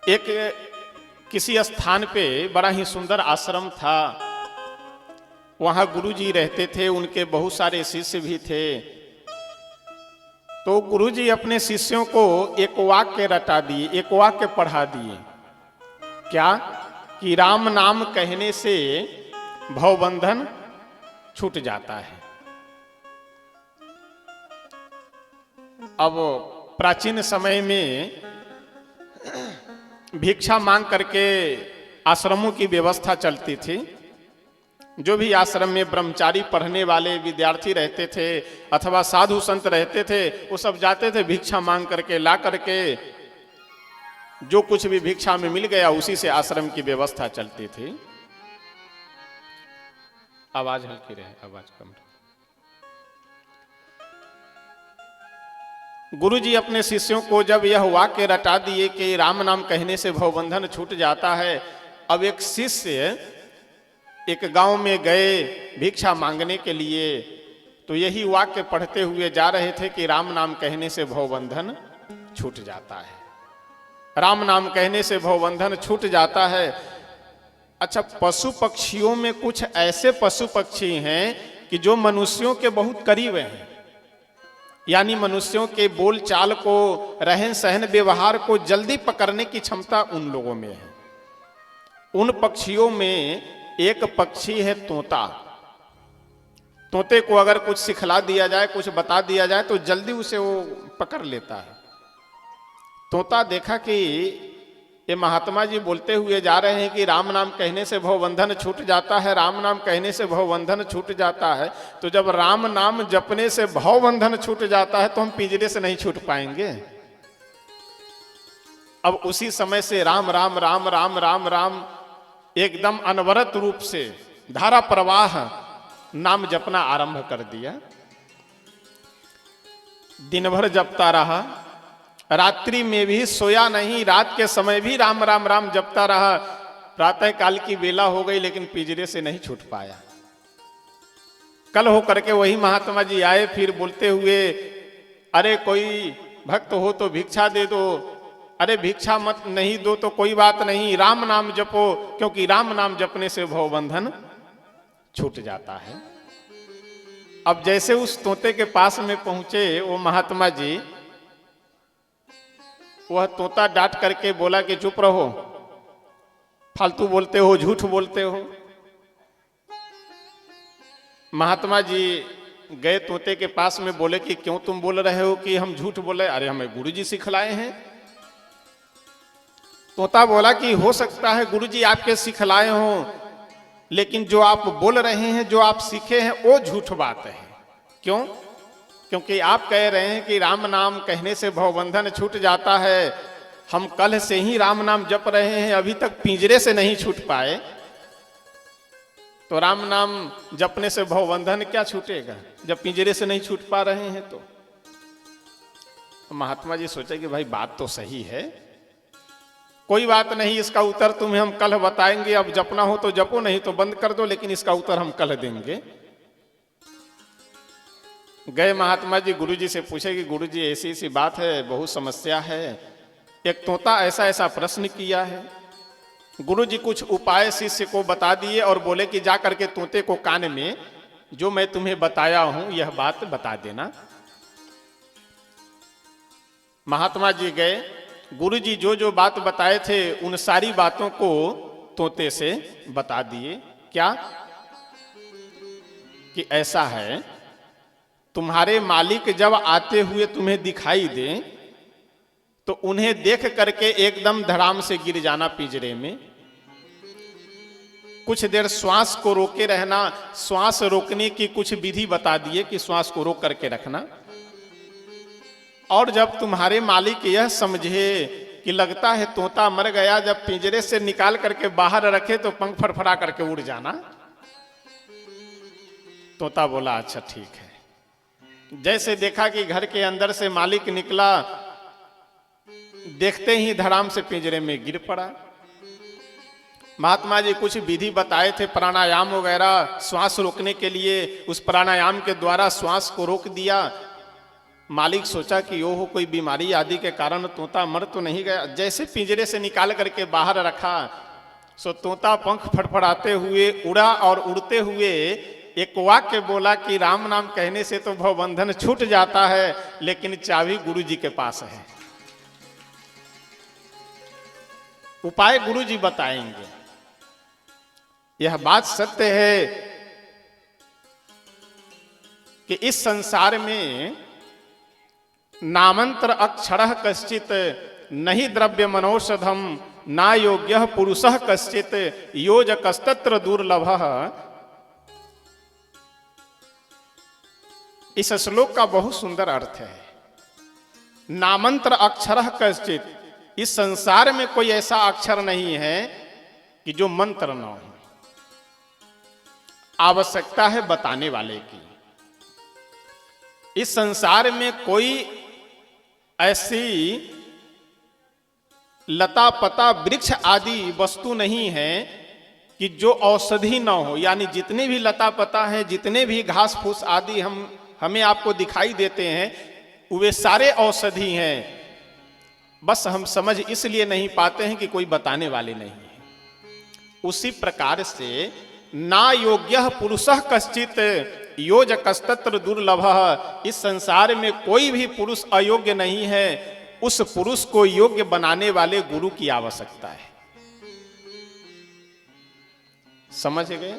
एक किसी स्थान पे बड़ा ही सुंदर आश्रम था। वहां गुरुजी रहते थे, उनके बहुत सारे शिष्य भी थे। तो गुरुजी अपने शिष्यों को एक वाक्य रटा दिए, एक वाक्य पढ़ा दिए। क्या? कि राम नाम कहने से भवबंधन छूट जाता है। अब प्राचीन समय में भिक्षा मांग करके आश्रमों की व्यवस्था चलती थी। जो भी आश्रम में ब्रह्मचारी पढ़ने वाले विद्यार्थी रहते थे अथवा साधु संत रहते थे, वो सब जाते थे भिक्षा मांग करके, ला करके जो कुछ भी भिक्षा में मिल गया उसी से आश्रम की व्यवस्था चलती थी। आवाज हल्की रहे, आवाज कम रहे। गुरुजी अपने शिष्यों को जब यह वाक्य रटा दिए कि राम नाम कहने से भवबंधन छूट जाता है, अब एक शिष्य एक गांव में गए भिक्षा मांगने के लिए, तो यही वाक्य पढ़ते हुए जा रहे थे कि राम नाम कहने से भवबंधन छूट जाता है, राम नाम कहने से भवबंधन छूट जाता है। अच्छा, पशु पक्षियों में कुछ ऐसे पशु पक्षी हैं कि जो मनुष्यों के बहुत करीब हैं, यानी मनुष्यों के बोल चाल को, रहन सहन व्यवहार को जल्दी पकड़ने की क्षमता उन लोगों में है। उन पक्षियों में एक पक्षी है तोता। तोते को अगर कुछ सिखला दिया जाए, कुछ बता दिया जाए तो जल्दी उसे वो पकड़ लेता है। तोता देखा कि ये महात्मा जी बोलते हुए जा रहे हैं कि राम नाम कहने से भवबंधन छूट जाता है, राम नाम कहने से भवबंधन छूट जाता है। तो जब राम नाम जपने से भवबंधन छूट जाता है तो हम पिंजरे से नहीं छूट पाएंगे। अब उसी समय से राम राम राम राम राम राम एकदम अनवरत रूप से धारा प्रवाह नाम जपना आरंभ कर दिया। दिन भर जपता रहा, रात्रि में भी सोया नहीं, रात के समय भी राम राम राम जपता रहा। प्रातः काल की बेला हो गई लेकिन पिंजरे से नहीं छूट पाया। कल हो करके वही महात्मा जी आए, फिर बोलते हुए, अरे कोई भक्त हो तो भिक्षा दे दो, अरे भिक्षा मत नहीं दो तो कोई बात नहीं, राम नाम जपो, क्योंकि राम नाम जपने से भवबंधन छूट जाता है। अब जैसे उस तोते के पास में पहुंचे वो महात्मा जी, वह तोता डांट करके बोला कि चुप रहो, फालतू बोलते हो, झूठ बोलते हो। महात्मा जी गए तोते के पास में, बोले कि क्यों तुम बोल रहे हो कि हम झूठ बोले? अरे हमें गुरुजी सिखलाए हैं। तोता बोला कि हो सकता है गुरुजी आपके सिखलाए हों, लेकिन जो आप बोल रहे हैं, जो आप सीखे हैं, वो झूठ बात है। क्यों? क्योंकि आप कह रहे हैं कि राम नाम कहने से भवबंधन छूट जाता है। हम कल से ही राम नाम जप रहे हैं, अभी तक पिंजरे से नहीं छूट पाए, तो राम नाम जपने से भवबंधन क्या छूटेगा जब पिंजरे से नहीं छूट पा रहे हैं? तो महात्मा जी सोचे कि भाई बात तो सही है, कोई बात नहीं, इसका उत्तर तुम्हें हम कल बताएंगे। अब जपना हो तो जपो, नहीं तो बंद कर दो, लेकिन इसका उत्तर हम कल देंगे। गए महात्मा जी गुरुजी से पूछे कि गुरुजी ऐसी ऐसी बात है, बहुत समस्या है, एक तोता ऐसा ऐसा प्रश्न किया है। गुरुजी कुछ उपाय शिष्य को बता दिए और बोले कि जा करके तोते को कान में जो मैं तुम्हें बताया हूं यह बात बता देना। महात्मा जी गए, गुरुजी जो जो बात बताए थे उन सारी बातों को तोते से बता दिए। क्या? कि ऐसा है, तुम्हारे मालिक जब आते हुए तुम्हें दिखाई दे तो उन्हें देख करके एकदम धड़ाम से गिर जाना पिंजरे में। कुछ देर श्वास को रोके रहना, श्वास रोकने की कुछ विधि बता दिए कि श्वास को रोक करके रखना। और जब तुम्हारे मालिक यह समझे कि लगता है तोता मर गया, जब पिंजरे से निकाल करके बाहर रखे तो पंख फड़फड़ा करके उड़ जाना। तोता बोला अच्छा ठीक है। जैसे देखा कि घर के अंदर से मालिक निकला, देखते ही धड़ाम से पिंजरे में गिर पड़ा। महात्मा जी कुछ विधि बताए थे, प्राणायाम वगैरह, श्वास रोकने के लिए। उस प्राणायाम के द्वारा श्वास को रोक दिया। मालिक सोचा कि ओहो कोई बीमारी आदि के कारण तोता मर तो नहीं गया। जैसे पिंजरे से निकाल करके बाहर रखा, सो तोता पंख फड़फड़ाते हुए उड़ा और उड़ते हुए एक वाक्य बोला कि राम नाम कहने से तो भवबंधन छूट जाता है, लेकिन चाबी गुरु जी के पास है। उपाय गुरु जी बताएंगे। यह बात सत्य है कि इस संसार में नामंत्र अक्षर कश्चित नहीं द्रव्य मनोषधम ना योग्य पुरुष कश्चित योजकस्तत्र दुर्लभः। इस श्लोक का बहुत सुंदर अर्थ है। नामंत्र अक्षर कश्चित, इस संसार में कोई ऐसा अक्षर नहीं है कि जो मंत्र न हो। आवश्यकता है बताने वाले की। इस संसार में कोई ऐसी लता पता वृक्ष आदि वस्तु नहीं है कि जो औषधि न हो। यानी जितने भी लता पता है, जितने भी घास फूस आदि हमें आपको दिखाई देते हैं, वे सारे औषधि हैं। बस हम समझ इसलिए नहीं पाते हैं कि कोई बताने वाले नहीं है। उसी प्रकार से ना योग्य पुरुषः कश्चित योजकस्तत्र दुर्लभः। इस संसार में कोई भी पुरुष अयोग्य नहीं है। उस पुरुष को योग्य बनाने वाले गुरु की आवश्यकता है। समझ गए?